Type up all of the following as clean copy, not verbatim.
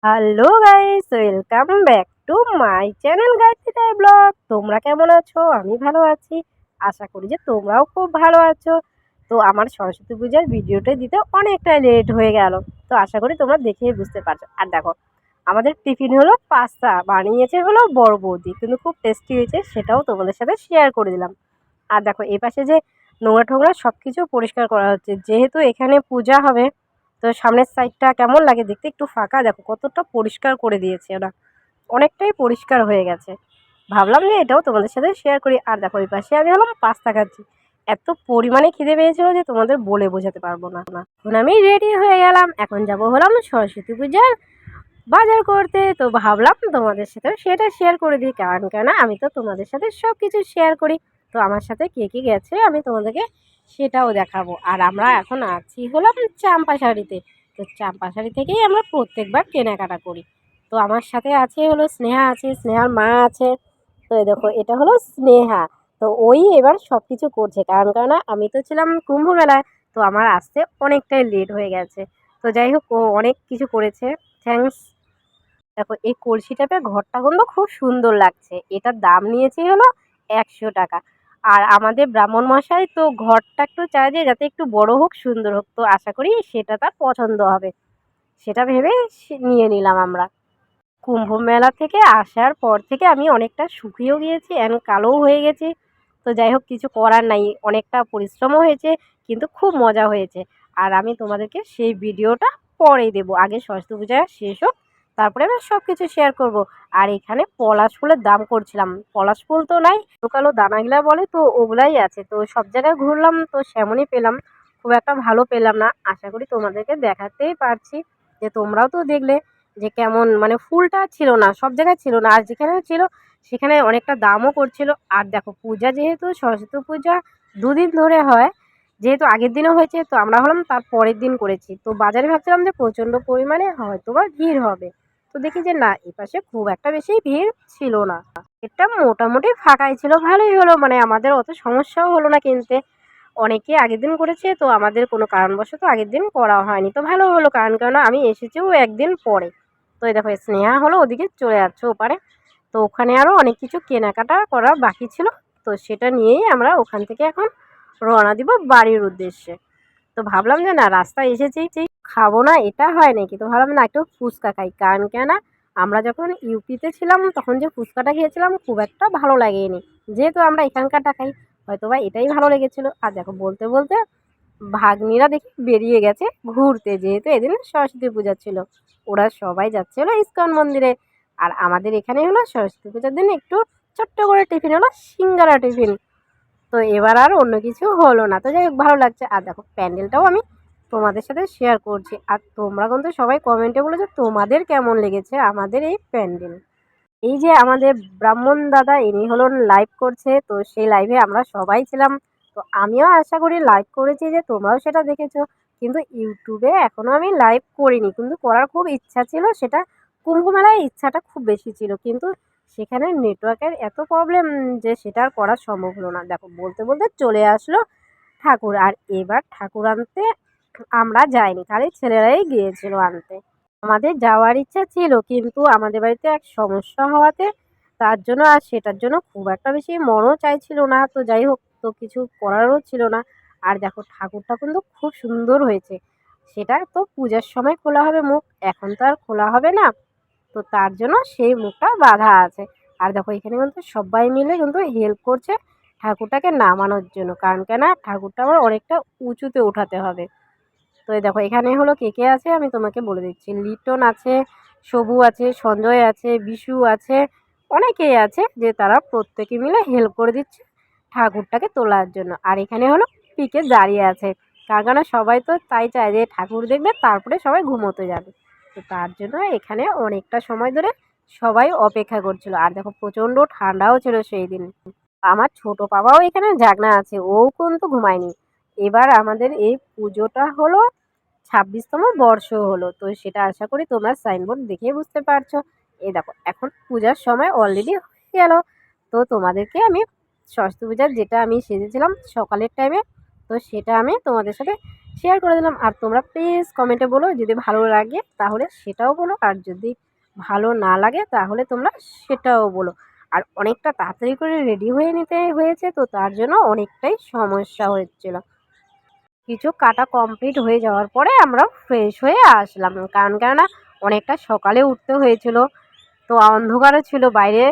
Hello guys, welcome back to my channel Gayatri blog. তোমরা কেমন আছো? আমি ভালো আছি। আশা করি যে তোমরাও খুব ভালো আছো। তো আমার সরস্বতী পূজার ভিডিওটা দিতে অনেকটা লেট হয়ে গেল। তো আশা করি তোমরা দেখেই বুঝতে পারছো। আর দেখো, আমাদের টিফিন হলো পাস্তা, বানিয়েছে হলো বড় বৌদি, কিন্তু খুব টেস্টি হয়েছে, সেটাও তোমাদের সাথে শেয়ার করে দিলাম। আর দেখো, এই পাশে যে নোংরা টোংরা সব কিছু পরিষ্কার করা হচ্ছে, যেহেতু এখানে পূজা হবে। তো সামনের সাইডটা কেমন লাগে দেখতে, একটু ফাঁকা, দেখো কতটা পরিষ্কার করে দিয়েছে ওরা, অনেকটাই পরিষ্কার হয়ে গেছে। ভাবলাম যে এটাও তোমাদের সাথে শেয়ার করি। আর দেখো, ওই পাশে আমি হলাম পাস্তা খাচ্ছি। এত পরিমাণে খিদে পেয়েছিল যে তোমাদের বলে বোঝাতে পারবো না। এখন আমি রেডি হয়ে গেলাম, এখন যাব হলাম সরস্বতী পূজার বাজার করতে। তো ভাবলাম তোমাদের সাথেও সেটা শেয়ার করে দিই, কারণ কেন আমি তো তোমাদের সাথে সব কিছু শেয়ার করি। তো আমার সাথে কে কে গেছে আমি তোমাদেরকে সেটাও দেখাবো। আর আমরা এখন আছি হলাম চাম্পাশাড়িতে। তো চাম্পাশাড়ি থেকেই আমরা প্রত্যেকবার কেনাকাটা করি। তো আমার সাথে আছে হলো স্নেহা, আছে স্নেহার মা আছে। তো এই দেখো, এটা হলো স্নেহা। তো ওই এবার সব কিছু করছে, কারণ কেন আমি তো ছিলাম কুম্ভ মেলায়। তো আমার আসতে অনেকটাই লেট হয়ে গেছে। তো যাই হোক, ও অনেক কিছু করেছে। থ্যাঙ্কস। দেখো, এই কলসিটাপে ঘরটা কিন্তু খুব সুন্দর লাগছে। এটার দাম নিয়েছে হলো 100 টাকা। আর আমাদের ব্রাহ্মণ মশাই তো ঘরটা একটু চায় যে যাতে একটু বড় হোক, সুন্দর হোক। তো আশা করি সেটা তার পছন্দ হবে, সেটা ভেবে নিয়ে নিলাম আমরা। কুম্ভ মেলা থেকে আসার পর থেকে আমি অনেকটা শুকিয়েও গিয়েছি অ্যান্ড কালোও হয়ে গেছি। তো যাই হোক, কিছু করার নাই, অনেকটা পরিশ্রমও হয়েছে, কিন্তু খুব মজা হয়েছে। আর আমি তোমাদেরকে সেই ভিডিওটা পরেই দেবো, আগে সরস্বতী পূজা শেষ হোক, তারপরে আমি সব কিছু শেয়ার করব। আর এখানে পলাশ ফুলের দাম করছিলাম, পলাশ ফুল তো নাই, কালো কালো দানাগুলা বলে, তো ওগুলাই আছে। তো সব জায়গায় ঘুরলাম, তো সেমনই পেলাম, খুব একটা ভালো পেলাম না। আশা করি তোমাদেরকে দেখাতেই পারছি, যে তোমরাও তো দেখলে যে কেমন, মানে ফুলটা ছিল না, সব জায়গায় ছিল না, আর যেখানেও ছিল সেখানে অনেকটা দামও করছিল। আর দেখো, পূজা যেহেতু সরস্বতী পূজা 2 দিন ধরে হয়, যেহেতু আগের দিনও হয়েছে, তো আমরা হলাম তার পরের দিন করেছি। তো বাজারে ভাবছিলাম যে প্রচণ্ড পরিমাণে হয়তো বা ভিড় হবে। তো দেখি যে না, এপাশে খুব একটা বেশি ভিড় ছিল না। এটা মোটামুটি ফাঁকাই ছিল, ভালোই হলো, মানে আমাদের অত সমস্যাও হলো না কিনতে। অনেকে আগের দিন করেছে, তো আমাদের কোনো কারণবশত আগের দিন করা হয়নি। তো ভালো হলো, কারণ কেন আমি এসেছিও একদিন পরে। তো এই দেখো, স্নেহা হলো ওদিকে চলে যাচ্ছে ওপারে। তো ওখানে আরও অনেক কিছু কেনাকাটা করা বাকি ছিল। তো সেটা নিয়েই আমরা ওখান থেকে এখন রওনা দিব বাড়ির উদ্দেশ্যে। তো ভাবলাম যে না, রাস্তায় এসেছি, খাবো না এটা হয় নাকি। তো ভাবলাম না, একটু ফুচকা খাই, কারণ কেন আমরা যখন ইউপিতে ছিলাম তখন যে ফুচকাটা খেয়েছিলাম খুব একটা ভালো লাগেনি। যেহেতু আমরা এখানকারটা খাই, হয়তো বা এটাই ভালো লেগেছিলো। আর দেখো, বলতে বলতে ভাগ্নিরা দেখি বেরিয়ে গেছে ঘুরতে, যেহেতু এদিন সরস্বতী পূজা ছিল। ওরা সবাই যাচ্ছে হলো ইস্কন মন্দিরে। আর আমাদের এখানে হলো সরস্বতী পূজার দিন একটু ছোট্ট করে টিফিন হলো সিঙ্গারা টিফিন। তো এবার আর অন্য কিছু হলো না। তো যাই হোক, ভালো লাগছে। আর দেখো, প্যান্ডেলটাও আমি তোমাদের সাথে শেয়ার করছি। আর তোমরা কিন্তু সবাই কমেন্টে বলেছো তোমাদের কেমন লেগেছে আমাদের এই প্যান্ডেল। এই যে আমাদের ব্রাহ্মণ দাদা, ইনি হলো লাইভ করছে, তো সেই লাইভে আমরা সবাই ছিলাম। তো আমিও আশা করি লাইভ করেছি, যে তোমরাও সেটা দেখেছো। কিন্তু ইউটিউবে এখনও আমি লাইভ করিনি, কিন্তু করার খুব ইচ্ছা ছিল। সেটা কুম্ভ মেলায় ইচ্ছাটা খুব বেশি ছিল, কিন্তু সেখানে নেটওয়ার্কের এত প্রবলেম যে সেটা আর করা সম্ভব হলো না। দেখো, বলতে বলতে চলে আসলো ঠাকুর। আর এবার ঠাকুর আনতে আমরা যাইনি, খালি ছেলেরাই গিয়েছিল আনতে। আমাদের যাওয়ার ইচ্ছা ছিল, কিন্তু আমাদের বাড়িতে এক সমস্যা হওয়াতে তার জন্য আর সেটার জন্য খুব একটা বেশি মনও চাইছিল না। তো যাই হোক, তো কিছু করারও ছিল না। আর দেখো, ঠাকুরটা কিন্তু খুব সুন্দর হয়েছে। সেটা তো পূজার সময় খোলা হবে মুখ, এখন তো আর খোলা হবে না। তো তার জন্য সেই মুখটা বাঁধা আছে। আর দেখো, এখানে কিন্তু সবাই মিলে কিন্তু হেল্প করছে ঠাকুরটাকে নামানোর জন্য, কারণ কেন ঠাকুরটা আবার অনেকটা উঁচুতে উঠাতে হবে। তো এই দেখো, এখানে হলো কে কে আছে আমি তোমাকে বলে দিচ্ছি। লিটন আছে, সবু আছে, সঞ্জয় আছে, বিশু আছে, অনেকেই আছে, যে তারা প্রত্যেকে মিলে হেল্প করে দিচ্ছে ঠাকুরটাকে তোলার জন্য। আর এখানে হলো পিকে দাঁড়িয়ে আছে, কারণ সবাই তো তাই চায় যে ঠাকুর দেখবে তারপরে সবাই ঘুমোতে যাবে। তো তার জন্য এখানে অনেকটা সময় ধরে সবাই অপেক্ষা করছিল। আর দেখো, প্রচণ্ড ঠান্ডাও ছিল সেই দিন। আমার ছোট বাবাও এখানে জাগনা আছে, ও কিন্তু ঘুমায়নি। এবার আমাদের এই পুজোটা হলো 26তম বর্ষ হলো। তো সেটা আশা করি তোমরা সাইনবোর্ড দেখেই বুঝতে পারছো। এই দেখো, এখন পূজার সময় অলরেডি হয়ে গেল। তো তোমাদেরকে আমি সরস্বতী পূজার যেটা আমি সেজেছিলাম সকালের টাইমে, তো সেটা আমি তোমাদের সাথে শেয়ার করে দিলাম। আর তোমরা প্লিজ কমেন্টে বলো যদি ভালো লাগে তাহলে সেটাও বলো, আর যদি ভালো না লাগে তাহলে তোমরা সেটাও বলো। আর অনেকটা তাড়াতাড়ি করে রেডি হয়ে নিতে হয়েছে, তো তার জন্য অনেকটাই সমস্যা হচ্ছিল। কিছু কাটা কমপ্লিট হয়ে যাওয়ার পরে আমরা ফ্রেশ হয়ে আসলাম, কেননা অনেকটা সকালে উঠতে হয়েছিল, তো অন্ধকারও ছিল বাইরে।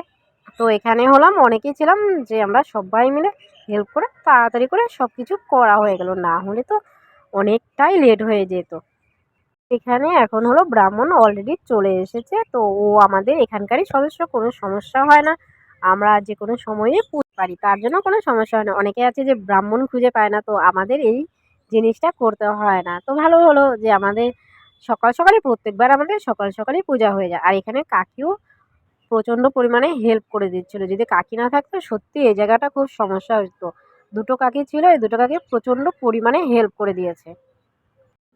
তো এখানে হলাম অনেকেই ছিলাম যে আমরা সবাই মিলে হেল্প করে তাড়াতাড়ি করে সব কিছু করা হয়ে গেল, না হলে তো অনেকটাই লেট হয়ে যেত। এখানে এখন হলো ব্রাহ্মণ অলরেডি চলে এসেছে, তো ও আমাদের এখানকারই সদস্য, কোনো সমস্যা হয় না, আমরা যে কোনো সময়ে পুজো পারি, তার জন্য কোনো সমস্যা হয় না। অনেকে আছে যে ব্রাহ্মণ খুঁজে পায় না, তো আমাদের এই জিনিসটা করতে হয় না। তো ভালো হলো যে আমাদের সকাল সকালই, প্রত্যেকবার আমাদের সকাল সকালই পূজা হয়ে যায়। আর এখানে কাকিও প্রচণ্ড পরিমাণে হেল্প করে দিচ্ছিল, যদি কাকি না থাকতো সত্যি এই জায়গাটা খুব সমস্যা হতো। দুটো কাকি ছিল, এই দুটো কাকি প্রচণ্ড পরিমাণে হেল্প করে দিয়েছে।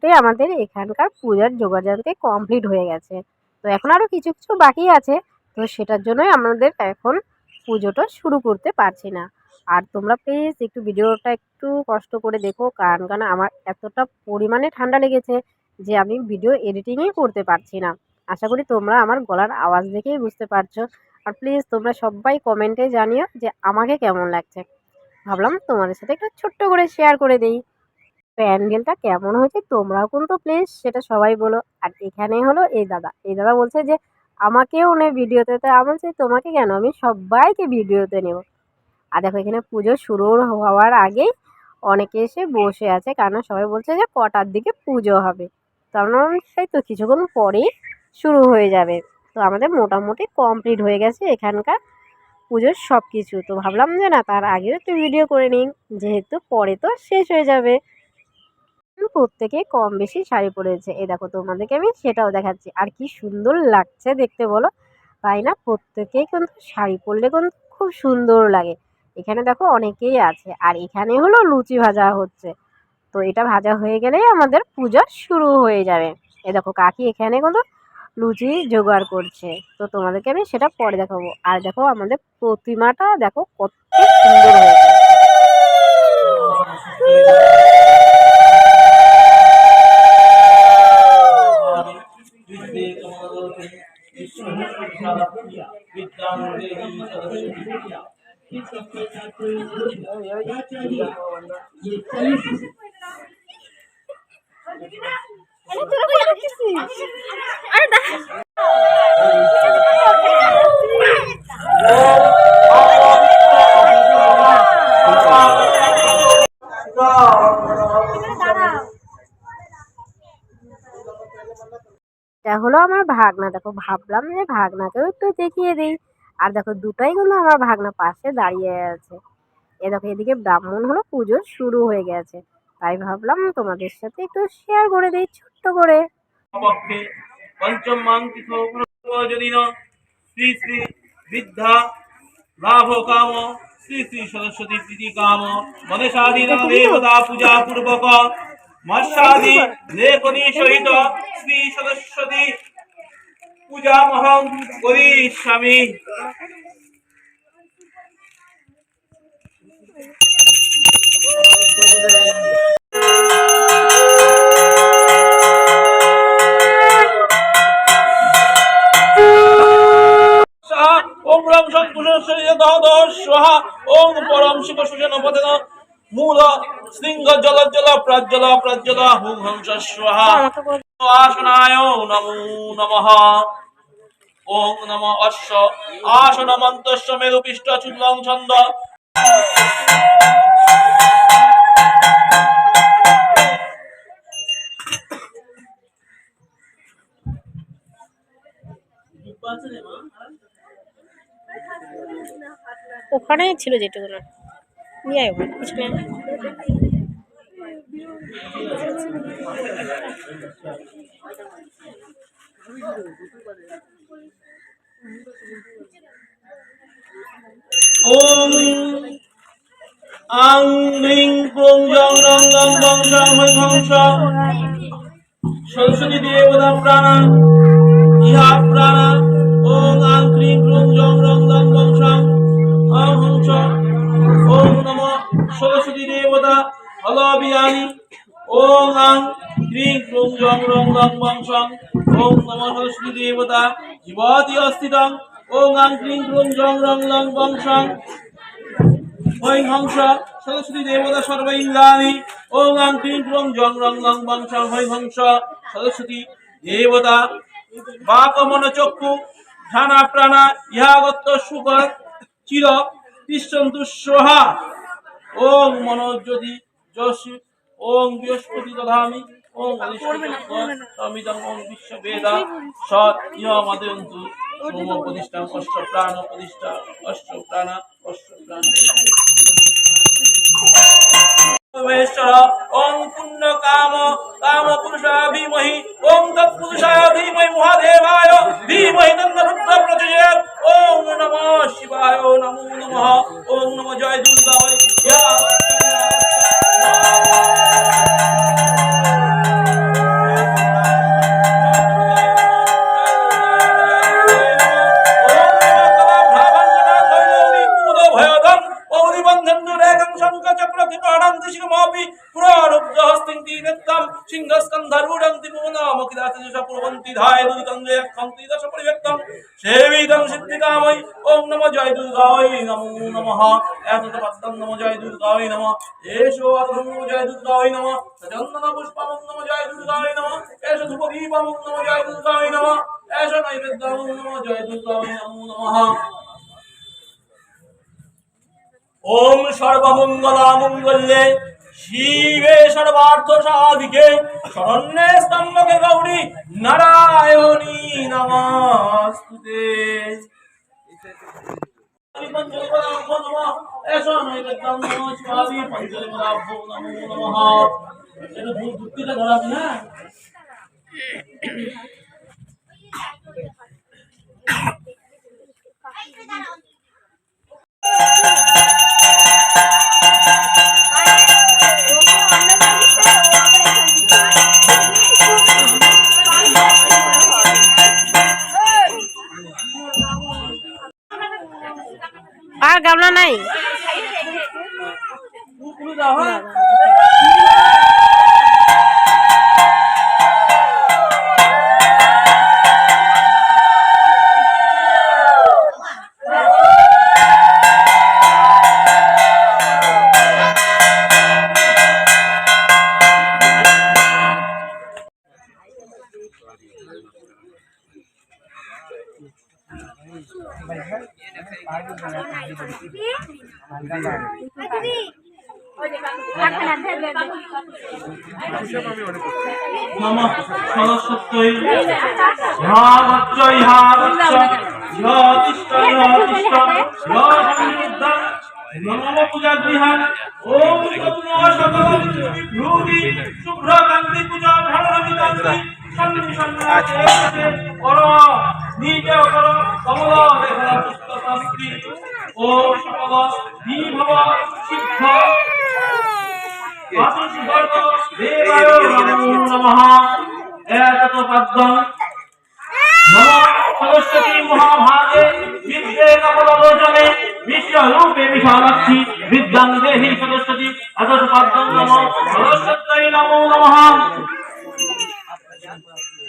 তাই আমাদের এখানকার পূজার জোগাড়যন্ত্র কমপ্লিট হয়ে গেছে, তো এখন আরও কিছু কিছু বাকি আছে, তো সেটার জন্যই আমাদের এখন পুজোটা শুরু করতে পারছি না। আর তোমরা প্লিজ একটু ভিডিওটা একটু কষ্ট করে দেখো, কারণ আমার এতটা পরিমাণে ঠান্ডা লেগেছে যে আমি ভিডিও এডিটিংই করতে পারছি না। আশা করি তোমরা আমার গলার আওয়াজ দেখেই বুঝতে পারছো। আর প্লিজ তোমরা সবাই কমেন্টে জানিও যে আমাকে কেমন লাগছে। ভাবলাম তোমাদের সাথে একটু ছোট্ট করে শেয়ার করে দিই। প্যান্ডেলটা কেমন হয়েছে তোমরাও কিন্তু প্লিজ সেটা সবাই বলো। আর এখানে হলো এই দাদা বলছে যে আমাকেও নে ভিডিওতে, তো আমি বলছি তোমাকে কেন, আমি সবাইকে ভিডিওতে নেব। আর দেখো এখানে পুজো শুরু হওয়ার আগেই অনেকে এসে বসে আছে, কারণ সবাই বলছে যে কটার দিকে পুজো হবে, তো আমরা সেই তো কিছুক্ষণ পরেই শুরু হয়ে যাবে। তো আমাদের মোটামুটি কমপ্লিট হয়ে গেছে এখানকার পুজোর সব কিছু, তো ভাবলাম যে না তার আগেও একটু ভিডিও করে নিই, যেহেতু পরে তো শেষ হয়ে যাবে। প্রত্যেকে কম বেশি শাড়ি পরেছে, এই দেখো তোমাদেরকে আমি সেটাও দেখাচ্ছি। আর কি সুন্দর লাগছে দেখতে বলো, তাই না? প্রত্যেকেই কিন্তু শাড়ি পরলে কিন্তু খুব সুন্দর লাগে। এখানে দেখো অনেকেই আছে, আর এখানে হলো লুচি ভাজা হচ্ছে, তো এটা ভাজা হয়ে গেলেই আমাদের পূজা শুরু হয়ে যাবে। এই দেখো কাকি এখানে কিন্তু লুচি জোগাড় করছে, তো তোমাদেরকে আমি সেটা পরে দেখাবো। আর দেখো আমাদের প্রতিমাটা দেখো কত সুন্দর হয়েছে। এটা হলো আমার ভাগনা, দেখো ভাবলাম যে ভাগনাকেও একটু দেখিয়ে দিই। আর দেখো দুটাই কিন্তু আমার ভাগনা পাশে দাঁড়িয়ে আছে। এ দেখো এদিকে ব্রাহ্মণ হলো পুজো শুরু হয়ে গেছে, তাই ভাবলাম তোমাদের সাথে একটু শেয়ার করে দিই ছোট্ট করে। পক্ষে পঞ্চম মাঙ্কিত প্রয়োজনীন শ্রী শ্রী বিদ্যা লাভ কাম শ্রী শ্রী সরস্বতী প্রীতি কাম গণেশাদীনা দেবতা পূজা পূর্বক মৎস্যাদি লেখনী সহিত শ্রী সরস্বতী পূজা মহং করিষ্যামি। ওম রং স্বাহা ওম পরম শিব সুজন পদেন মূল শৃঙ্গ জল জল প্রাজ্জল প্রাজ্জল হুম হংস স্বাহা আসনায় নমো নমঃ। ওম নম অশ্ব আসনমন্তস্য মেরুপিষ্ট চূর্ণং ছন্দ। ওখানে ছিল যেটুকু না নিয়ে আয় কিছু নেই। ওম আং লিং ক্লুং জং রং গং গং সং হৈ হংস সরস্বতী দেবতা প্রাণা ইহা প্রাণা। ওম আং ক্লিং ক্লুং জং রং গং গং সং আং হংস। ওম নমঃ সরস্বতী দেবতা হলবিয়ানি। ওম জীবতি অস্থিতং ওং আং ক্লিং ক্লুং জং রং লং বং শং ঐং হংস সরস্বতী দেবতা সর্ব ইন্দ্রাণী ওং আং ক্লিং ক্লুং জং রং লং বং শং ঐং হংস সরস্বতী দেবতা বাকমন চক্ষু ধ্যানা প্রাণা ইহাগত সুখ চির তিষ্ঠন্তু স্বাহা ওং মনোজ্যোতি যশি ওং বৃহস্পতি দধামি ওং অধিষ্ঠিতং ওং বিশ্ববেদা সৎ ইহমাদয়ন্তু সোম প্রতিষ্ঠা অষ্ট প্রাণ প্রতিষ্ঠা অষ্ট প্রাণ অষ্ট প্রাণ परमेश्वर ओम पुण्य काम काम पुरुषाय धीमहि ओम तत्पुरुषाय धीमहि महादेवाय धीमहि तन्नरुद्र प्रचोदयात् ओम नमः शिवाय नमो नमः ओम नमः जय दुर्गाय या सिंहस्कंधरूढ़ं त्रिभुवनामकिदातिशपुरवन्ति धाय दुर्गंजयक्षं त्रिदशपरिव्यक्तं सेवितं सिद्धिकामयि ओम नमः जय दुर्गाय नमो नमः एतत्पदं नमः जय दुर्गाय नमः एषो अधं नमः जय दुर्गाय नमः सचन्दन पुष्पं नमः जय दुर्गाय नमः एष धूपदीपं नमः जय दुर्गाय नमः एष नैवेद्यं नमः जय दुर्गाय नमो नमः ओम सर्वमंगलामंगल्ये शिवे सर्वार्थ साधिके शरण्ये स्तम्भके गौरी नारायणी नमस्ते আর গামলা নাই नमः सरस्वत्यै ह्यावच्चै ह्यावच्च ह्यतिष्ठ ह्यतिष्ठ ह्यसंयुद्धं नमो पूजागृहां ओम तत्नो सकलं विभूति शुभ्रकान्ति पूजा धर्ममितान्ति सन्नि सन्नाते और नीचे कर कमल देखना पुस्तकस्ति ओम सकल दीभव सिद्ध देवाय नमो नमः एतत्पदं नमो सरस्वती महाभागे विद्ये कमललोचने विश्वरूपे विशालाक्षी विद्यां देहि सरस्वती एतत्पदं नमो सरस्वत्यै नमो नमः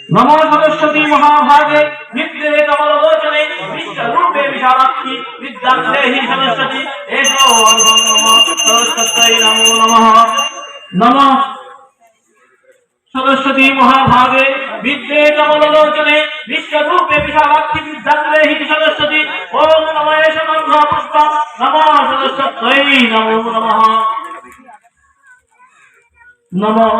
नमो सरस्वती महाभागे विद्ये कमललोचने विश्वरूपे विशालाक्षी विद्यां देहि सरस्वती एषो नमो सरस्वत्यै नमो नमः नमः सरस्वती महाभागे विद्ये कमललोचने विश्वरूपे विशालाक्षी विद्यां देहि सरस्वती ओम नमः शमन्धपुष्पं नमः सरस्वत्यै नमो नमः नमः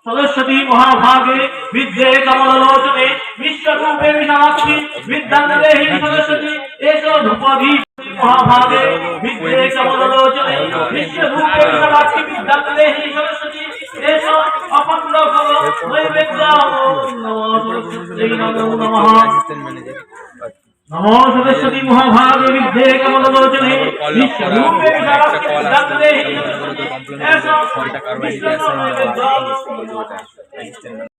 सरस्वती महाभागे विद्ये कमललोचने विश्वरूपे विशालाक्षी विद्यां देहि सरस्वती एषो धूपदीप महाभागे विद्ये कमललोचने विश्वरूपे विशालाक्षी विद्यां देहि सरस्वती एषो अपन्द्रफल नैवेद्यं नमो सरस्वत्यै नमो नमः नमो सरस्वती महाभागे विद्ये कमललोचने विश्वरूपे विशालाक्षी विद्यां देहि एषो विश्वरूपे नैवेद्यं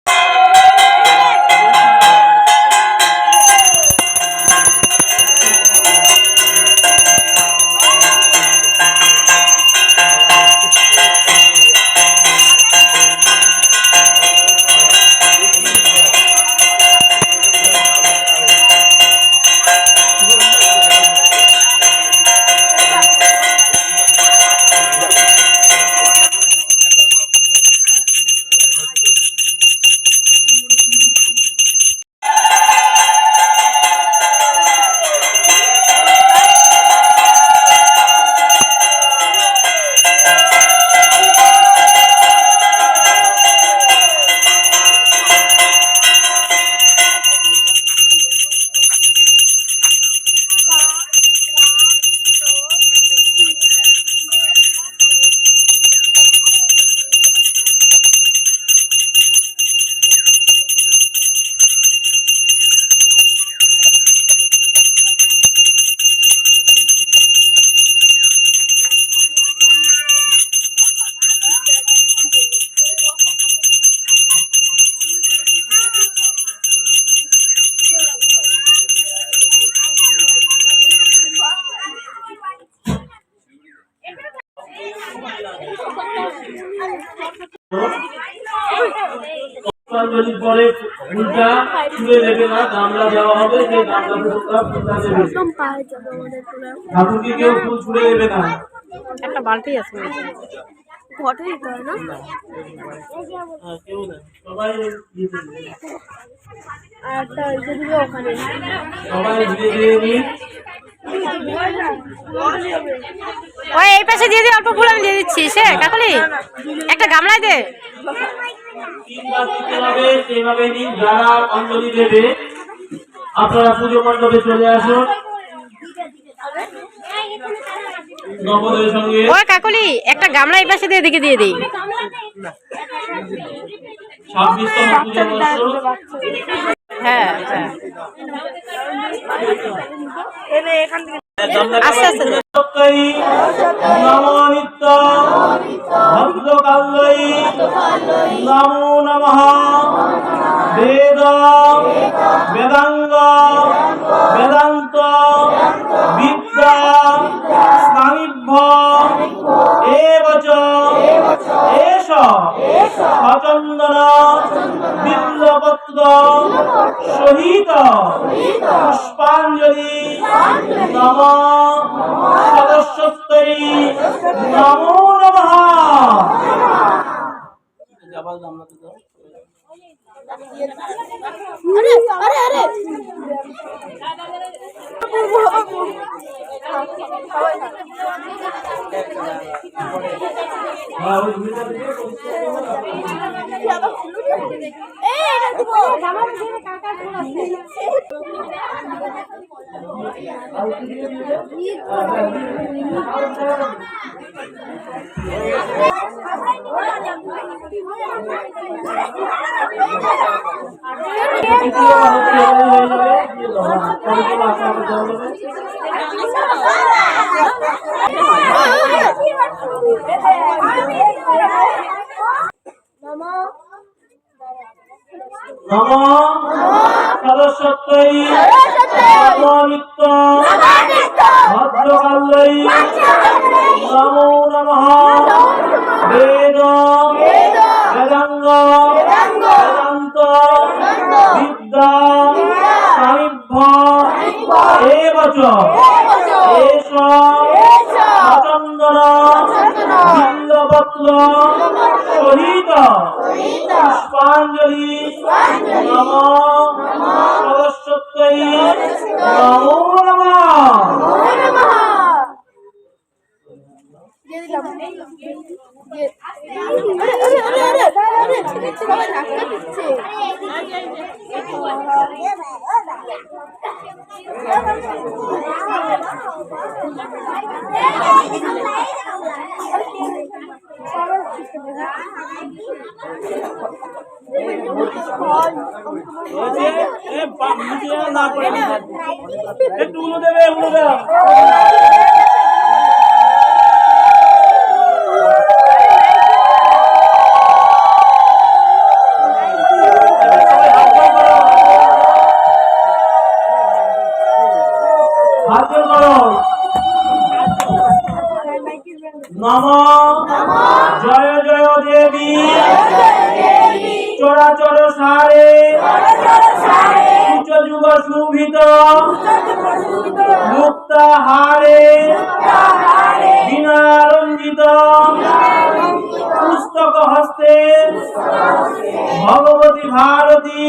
পুষ্পাঞ্জলির পরে ফুলটা ছুঁড়ে দেবে না, গামলা দেওয়া হবে, সেই গামলাতে তোমরা ফুলটা দেবে। ঠাকুরকে কেউ ফুল ছুঁড়ে দেবে না। একটা বালতি আছে হ্যাঁ, কেউ না, সবাই দিয়ে দেবে। সবাই ধীরে ধীরে নিন। ওই এই পাশে দিয়ে অল্প ফুল আমি দিয়ে দিচ্ছি সে কাকলি একটা গামলায় দে। তিনবার দিতে হবে, সেভাবে নিন। যারা অঞ্জলি দেবে আপনারা পুজো মণ্ডপে চলে আসুন। নবদের সঙ্গে ওই কাকলি একটা গামলা এই পাশে দিয়ে এদিকে দিয়ে দিই। 26তম পুজো বর্ষ। হ্যাঁ হ্যাঁ আস্তে আস্তে দে। নমো নিত্য ভদ্রকাল্যৈ নমো নমঃ। বেদ বেদাঙ্গ বেদান্ত বিদ্যা স্নানিভ্য এবচ এষ সচন্দন বিল্লপত্র সহিত পুষ্পাঞ্জলি নম সদস্যত্বৈ নমো নমঃ। নম সদস্যত্বৈ নিত্য ভদ্রকাল্যৈ নমো নমঃ। বেদ বেদাঙ্গ বেদান্ত বিদ্যা স্নানিভ্য এবচ এষ সচন্দন বিল্লপত্র সহিত পুষ্পাঞ্জলি নম সরস্বত্যৈ নমো নমঃ। একটু উলো দেবে, উলো দেবে। নম জয় জয় দেবী চরাচর সারে উচ্চ যুগ শুভিত মুক্তাহারে বীণারঞ্জিত পুস্তক হস্তে ভগবতী ভারতী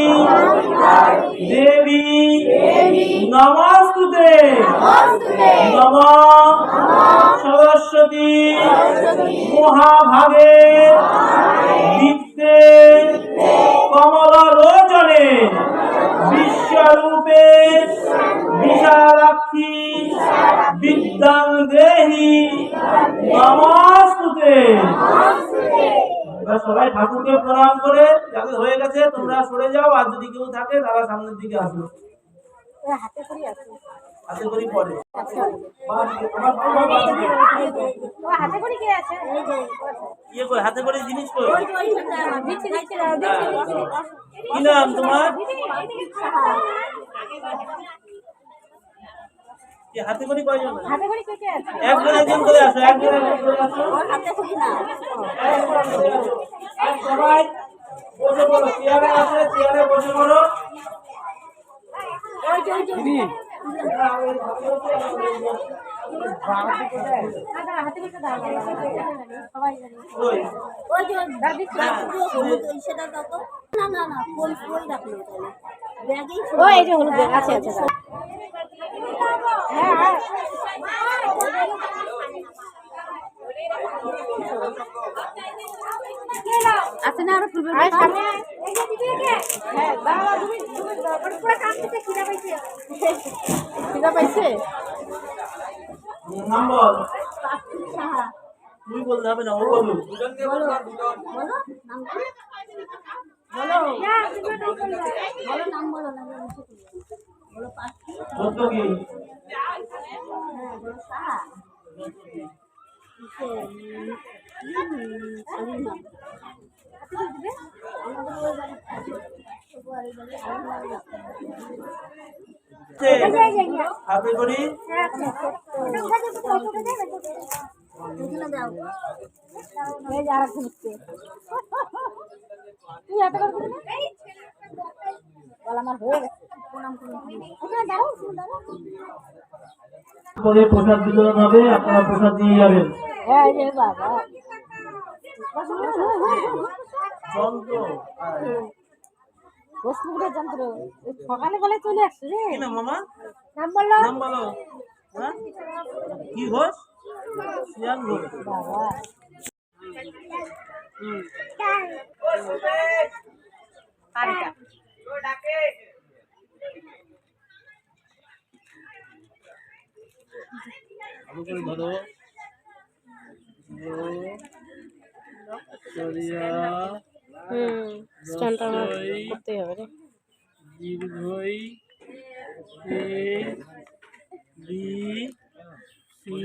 দেবী নমস্তুতে। নম সরস্বতী মহাভাগে বিদ্যে কমল লোচনে বিশ্বরূপে বিশালাক্ষী বিদ্যাং দেহি নমস্তুতে। সবাই ঠাকুরকে প্রণাম করে যাদের হয়ে গেছে তোমরা সরে যাও, আর যদি কেউ থাকে তারা সামনের দিকে আসো। হাতে করি পরে ইয়ে করে হাতে করে জিনিস করে। কি নাম তোমার? হাতে করে কয়জন? একজন একজন করে আসো, একজন একজন করে আসো সবাই। বসে পড়ো, চেয়ারে আছে, চেয়ারে বসে পড়ো। ওই, ও এই যে হলুদ ব্যাগ আছে আছে হ্যাঁ হ্যাঁ আছে না আরো ফুলবে হ্যাঁ দাঁড়া তুমি পুরো কাজ থেকে খিদা পাইছে নাম বল। তুই বলতে হবে না, ও বলু। সত্য কি? হাতে করি। পরে প্রসাদ বিতরণ হবে, আপনারা প্রসাদ দিয়ে যাবেন। যন্ত্র সকালে বেলায় চলে আসছে রে কি নাম মামা? নাম বললো নাম বলো। হ্যাঁ? কি ঘোষ? শিয়ান ঘোষ। বাবা পারিটা ভালো করে ধরো। স্ট্যান্ডটা আমার করতেই হবে রে দীর্ঘই এ বি সি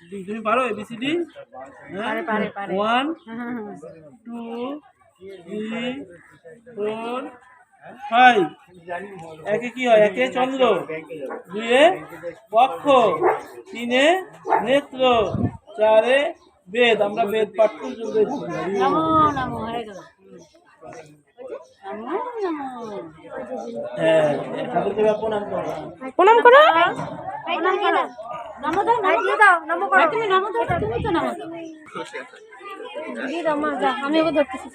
ডি। তুমি পারো এবিসিডি? পারে 1 2 3 4 5। একে কি হয়? একে চন্দ্র, দুয়ে পক্ষ, তিনে নেত্র, চারে বেদ। আমরা বেদ পাঠ পর্যন্ত নমো নমো হয়ে গেল হ্যাঁ, ঠাকুরকে প্রণাম করো। প্রণাম করো নমো দাও দিয়ে দাও নমো করো তুমি নমো দাও তুমি তো নমো দাও দিয়ে দাও মা যা আমি ওকে ধরতেছি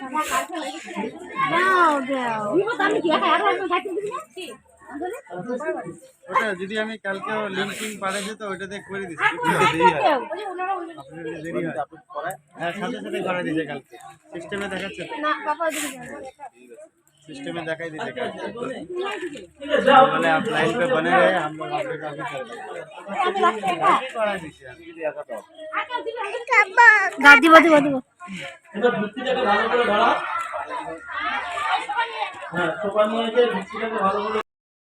দাও দাও আমি কি আর আমি খাইতে দিবি না কি ওটা যদি আমি কালকে লিঙ্কিং পাঠাই তো ওইটাতে করে দিচ্ছি। দেরি হয়। হ্যাঁ, সাথে সাথে করে দিয়েছে কালকে। সিস্টেমে দেখাচ্ছে তো। না বাবা ওদিকে যাও सिस्टम में दिखाई दीजिए ঠিক আছে, যাও। मैंने आप लाइन पे बने रहे हम लोग आपके काफी দাদি বাদি বাদি এবার ভিত্তিটাকে ভালো করে ধরা। হ্যাঁ, সোফা নিয়ে এসে ভিত্তিটাকে ভালো করে।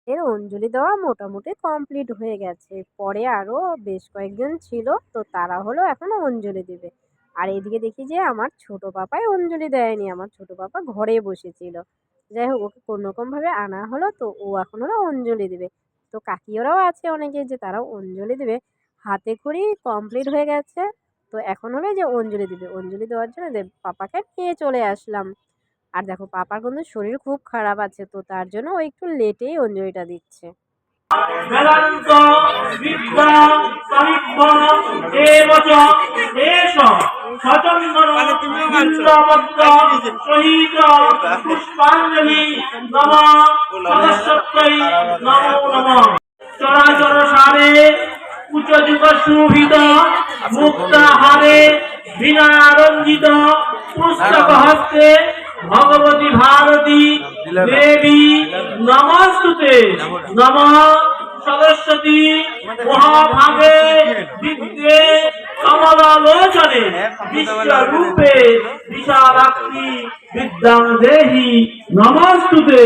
এর অঞ্জলি দেওয়া মোটামুটি কমপ্লিট হয়ে গেছে পরে আরো বেশ কয়েকজন ছিল তো তারা হলো এখনো অঞ্জলি দিবে আর এদিকে দেখি যে আমার ছোট পাপাই অঞ্জলি দেয়নি আমার ছোট পাপা ঘরে বসেছিল যাই হোক ওকে কোনোরকম ভাবে আনা হলো তো ও এখন হলো অঞ্জলি দিবে তো কাকিওরাও আছে অনেকে যে তারাও অঞ্জলি দিবে হাতে খড়ি কমপ্লিট হয়ে গেছে তো এখন হলো যে অঞ্জলি দিবে অঞ্জলি দেওয়ার জন্য পাপাকে নিয়ে চলে আসলাম আর দেখো পাপার কিন্তু শরীর খুব খারাপ আছে তো তার জন্য ও একটু লেটেই অঞ্জলিটা দিচ্ছে বেদান্ত বিদ্যা সাহিত্য এবচ এষ সচন্দন বিন্দবদ্ধ সহিত পুষ্পাঞ্জলি নমঃ সরস্বত্যৈ নমো নমঃ চরাচর সারে উচ্চযুগ সুভিত মুক্তাহারে বিনারঞ্জিত পুস্তক হস্তে ভগবতী ভারতী দেবী নমস্তুতে নমঃ সরস্বতী মহাভাগে বিদ্যে কমলালোচনে বিশ্বরূপে বিশালাক্ষী বিদ্যাং দেহি নমস্তুতে।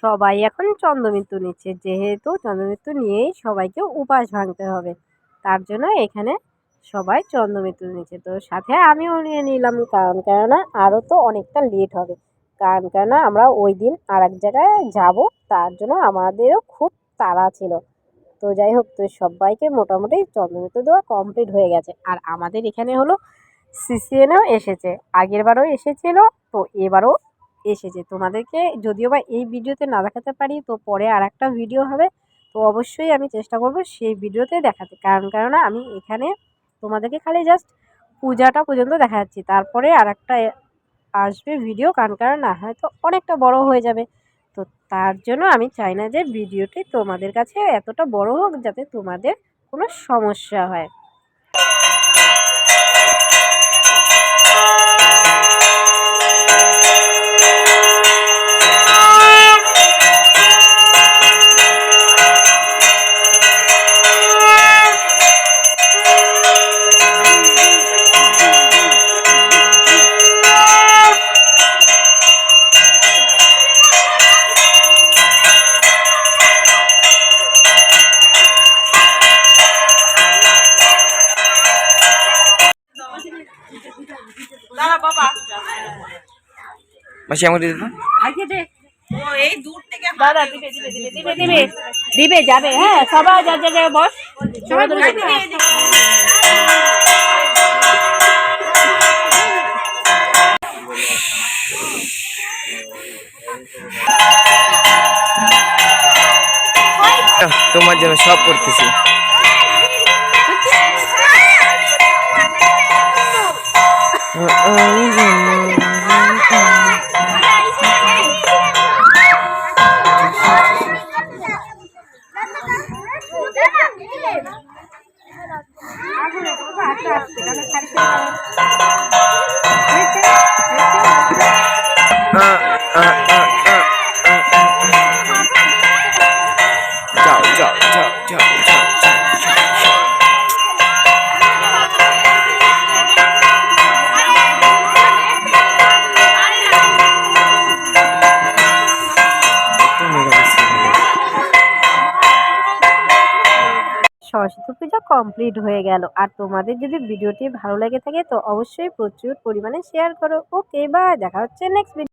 সবাই এখন চন্দ্রমৃত্যু নিচ্ছে, যেহেতু চন্দ্রমৃত্যু নিয়েই সবাইকে উপাস ভাঙতে হবে, তার জন্য এখানে সবাই চন্দ্রমৃত্যু নিচ্ছে। তো সাথে আমিও নিয়ে নিলাম, কেননা আরও তো অনেকটা লেট হবে, কেননা আমরা ওই দিন আর এক জায়গায় যাব, তার জন্য আমাদেরও খুব তাড়া ছিল। তো যাই হোক, তো সবাইকে মোটামুটি চন্দ্রমৃত্যু দেওয়া কমপ্লিট হয়ে গেছে। আর আমাদের এখানে হলো সিসিএনও এসেছে, আগেরবারও এসেছিল, তো এবারও এসেছে। তোমাদেরকে যদিও বা এই ভিডিওতে না দেখাতে পারি, তো পরে আর একটা ভিডিও হবে, তো অবশ্যই আমি চেষ্টা করব সেই ভিডিওতে দেখাতে, কেননা আমি এখানে তোমাদেরকে খালি জাস্ট পূজাটা পর্যন্ত দেখা যাচ্ছি, তারপরে আর একটা আসবে ভিডিও, কারণ না হয়তো অনেকটা বড় হয়ে যাবে। তো তার জন্য আমি চাই না যে ভিডিওটি তোমাদের কাছে এতটা বড় হোক, যাতে তোমাদের কোনো সমস্যা হয়। মাসি আমাকে দিতে দাদা দিবে দিবে দিবে দিবে দিবে দিবে যাবে, হ্যাঁ সবাই যার জায়গায় বস, সবাই তোমার জন্য সব করতেছি। যাও যাও যাও যাও যাও সরস্বতী পূজা কমপ্লিট হয়ে গেল। আর তোমাদের যদি ভিডিওটি ভালো লেগে থাকে, তো অবশ্যই প্রচুর পরিমাণে শেয়ার করো। ওকে, বাই, দেখা হচ্ছে নেক্সট ভিডিও।